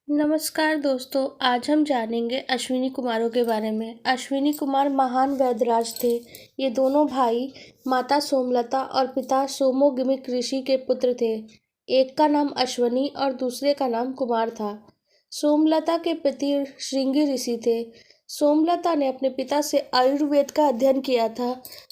नमस्कार दोस्तों, आज हम जानेंगे अश्विनी कुमारों के बारे में। अश्विनी कुमार महान वैद्यराज थे। ये दोनों भाई माता सोमलता और पिता सोमोगिमिक ऋषि के पुत्र थे। एक का नाम अश्वनी और दूसरे का नाम कुमार था। सोमलता के पति श्रृंगी ऋषि थे। सोमलता ने अपने पिता से आयुर्वेद का अध्ययन किया था।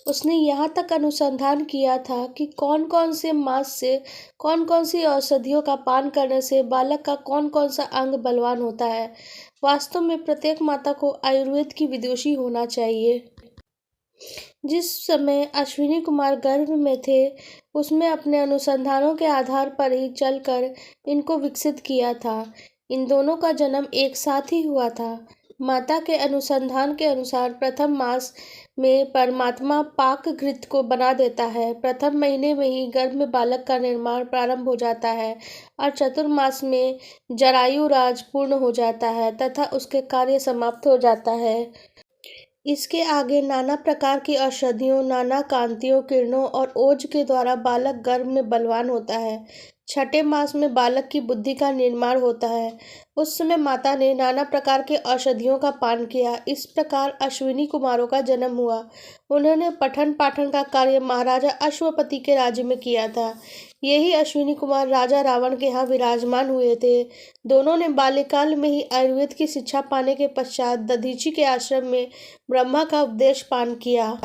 उसने यहाँ तक अनुसंधान किया था कि कौन कौन से मांस से कौन कौन सी औषधियों का पान करने से बालक का कौन कौन सा अंग बलवान होता है। वास्तव में प्रत्येक माता को आयुर्वेद की विदुषी होना चाहिए। जिस समय अश्विनी कुमार गर्भ में थे, उसमें अपने अनुसंधानों के आधार पर ही चलकर इनको विकसित किया था। इन दोनों का जन्म एक साथ ही हुआ था। माता के अनुसंधान के अनुसार प्रथम मास में परमात्मा पाक घृत को बना देता है। प्रथम महीने में ही गर्भ में बालक का निर्माण प्रारंभ हो जाता है और चतुर्मास में जरायुराज पूर्ण हो जाता है तथा उसके कार्य समाप्त हो जाता है। इसके आगे नाना प्रकार की औषधियों, नाना कांतियों, किरणों और ओज के द्वारा बालक गर्भ में बलवान होता है। छठे मास में बालक की बुद्धि का निर्माण होता है। उस समय माता ने नाना प्रकार के औषधियों का पान किया। इस प्रकार अश्विनी कुमारों का जन्म हुआ। उन्होंने पठन पाठन का कार्य महाराजा अश्वपति के राज्य में किया था। यही अश्विनी कुमार राजा रावण के यहाँ विराजमान हुए थे। दोनों ने बाल्यकाल में ही आयुर्वेद की शिक्षा पाने के पश्चात दधीची के आश्रम में ब्रह्मा का उपदेश पान किया।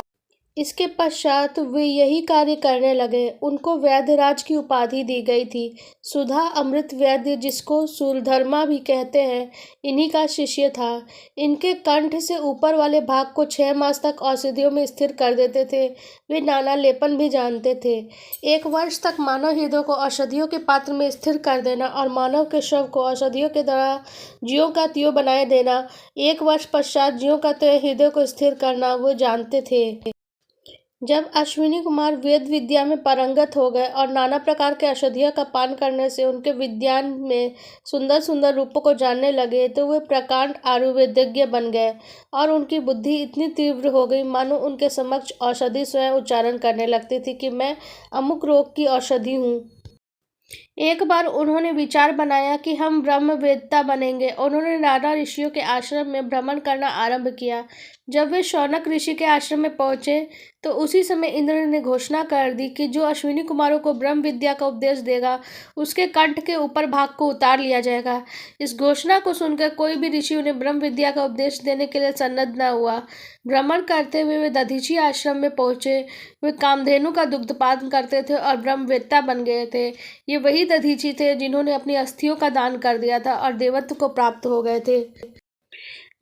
इसके पश्चात वे यही कार्य करने लगे। उनको वैद्यराज की उपाधि दी गई थी। सुधा अमृत वैद्य, जिसको सूरधर्मा भी कहते हैं, इन्हीं का शिष्य था। इनके कंठ से ऊपर वाले भाग को 6 मास तक औषधियों में स्थिर कर देते थे। वे नाना लेपन भी जानते थे। 1 वर्ष तक मानव हृदय को औषधियों के पात्र में स्थिर कर देना और मानव के शव को औषधियों के द्वारा ज्यों का त्यों बनाए देना। 1 वर्ष पश्चात ज्यों का त्यों हृदय को स्थिर करना वो जानते थे। जब अश्विनी कुमार वेद विद्या में पारंगत हो गए और नाना प्रकार के औषधियों का पान करने से उनके विज्ञान में सुंदर सुंदर रूपों को जानने लगे, तो वे प्रकांड आयुर्वेदज्ञ बन गए और उनकी बुद्धि इतनी तीव्र हो गई मानो उनके समक्ष औषधि स्वयं उच्चारण करने लगती थी कि मैं अमुक रोग की औषधि हूँ। एक बार उन्होंने विचार बनाया कि हम ब्रह्मवेत्ता बनेंगे। उन्होंने नाना ऋषियों के आश्रम में भ्रमण करना आरंभ किया। जब वे शौनक ऋषि के आश्रम में पहुंचे तो उसी समय इंद्र ने घोषणा कर दी कि जो अश्विनी कुमारों को ब्रह्म विद्या का उपदेश देगा, उसके कंठ के ऊपर भाग को उतार लिया जाएगा। इस घोषणा को सुनकर कोई भी ऋषि उन्हें ब्रह्म विद्या का उपदेश देने के लिए सन्नद्ध न हुआ। भ्रमण करते हुए वे दधीची आश्रम में पहुंचे। वे कामधेनु का दुग्धपान करते थे और ब्रह्मवेत्ता बन गए थे। ये वही दधीची थे जिन्होंने अपनी अस्थियों का दान कर दिया था और देवत्व को प्राप्त हो गए थे।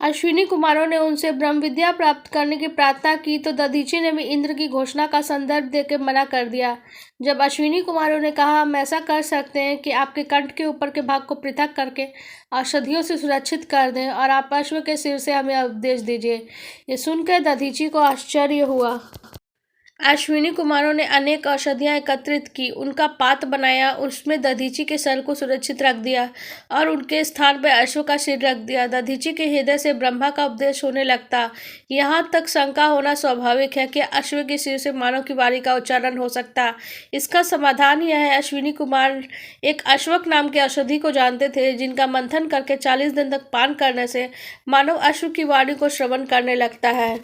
अश्विनी कुमारों ने उनसे ब्रह्म विद्या प्राप्त करने की प्रार्थना की तो दधीची ने भी इंद्र की घोषणा का संदर्भ देकर मना कर दिया। जब अश्विनी कुमारों ने कहा, हम ऐसा कर सकते हैं कि आपके कंठ के ऊपर के भाग को पृथक करके औषधियों से सुरक्षित कर दें और आप अश्व के सिर से हमें उपदेश दीजिए। ये सुनकर दधीची को आश्चर्य हुआ। अश्विनी कुमारों ने अनेक औषधियाँ एकत्रित की, उनका पात बनाया, उसमें दधीची के सर को सुरक्षित रख दिया और उनके स्थान पर अश्व का सिर रख दिया। दधीची के हृदय से ब्रह्मा का उपदेश होने लगता। यहाँ तक शंका होना स्वाभाविक है कि अश्व के सिर से मानव की वाणी का उच्चारण हो सकता। इसका समाधान यह है, अश्विनी कुमार एक अश्वक नाम के औषधि को जानते थे, जिनका मंथन करके 40 दिन तक पान करने से मानव अश्व की वाणी को श्रवण करने लगता है।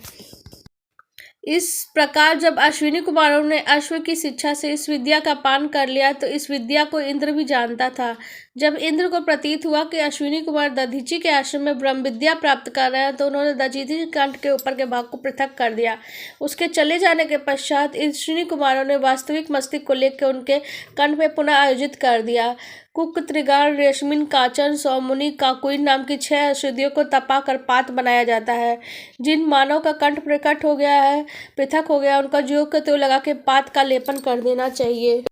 इस प्रकार जब अश्विनी कुमारों ने अश्व की शिक्षा से इस विद्या का पान कर लिया तो इस विद्या को इंद्र भी जानता था। जब इंद्र को प्रतीत हुआ कि अश्विनी कुमार दधीची के आश्रम में ब्रह्म विद्या प्राप्त कर रहे हैं, तो उन्होंने दधीची कंठ के ऊपर के भाग को पृथक कर दिया। उसके चले जाने के पश्चात अश्विनी कुमारों ने वास्तविक मस्तिष्क को लेकर उनके कंठ में पुनः आयोजित कर दिया। कुक, त्रिगार, रेशमिन, काचन, सौमुनि, काकुइन नाम की 6 औषधियों को तपा कर पात बनाया जाता है। जिन मानव का कंठ प्रकट हो गया है, पृथक हो गया, उनका ज्यों का त्यों लगा के पात का लेपन कर देना चाहिए।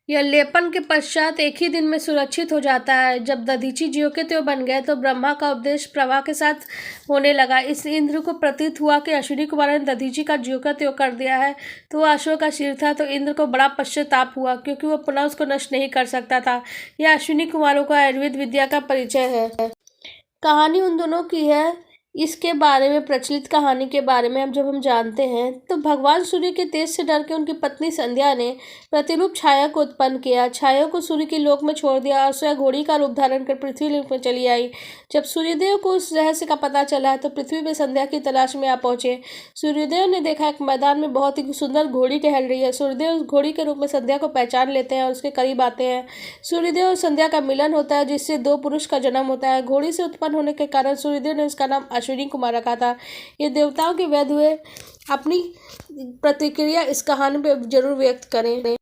यह लेपन के पश्चात एक ही दिन में सुरक्षित हो जाता है। जब दधीची ज्यों के त्यों बन गए तो ब्रह्मा का उपदेश प्रवाह के साथ होने लगा। इस इंद्र को प्रतीत हुआ कि अश्विनी कुमार ने दधीची का ज्यों का त्यों कर दिया है, तो वह अश्व का सिर था। तो इंद्र को बड़ा पश्चाताप हुआ, क्योंकि वह पुनः उसको नष्ट नहीं कर सकता था। यह अश्विनी कुमारों का आयुर्वेद विद्या का परिचय है। कहानी उन दोनों की है। इसके बारे में, प्रचलित कहानी के बारे में जब हम जानते हैं तो भगवान सूर्य के तेज से डर के उनकी पत्नी संध्या ने प्रतिरूप छाया को उत्पन्न किया। छाया को सूर्य के लोक में छोड़ दिया और स्वयं घोड़ी का रूप धारण कर पृथ्वी लोक में चली आई। जब सूर्यदेव को उस रहस्य का पता चला तो पृथ्वी पर संध्या की तलाश में आ पहुंचे। सूर्यदेव ने देखा एक मैदान में बहुत ही सुंदर घोड़ी टहल रही है। सूर्यदेव उस घोड़ी के रूप में संध्या को पहचान लेते हैं और उसके करीब आते हैं। सूर्यदेव और संध्या का मिलन होता है, जिससे दो पुरुष का जन्म होता है। घोड़ी से उत्पन्न होने के कारण सूर्यदेव ने उसका नाम अश्विनी कुमार रखा था। ये देवताओं के वध हुए। अपनी प्रतिक्रिया इस कहानी पे जरूर व्यक्त करें।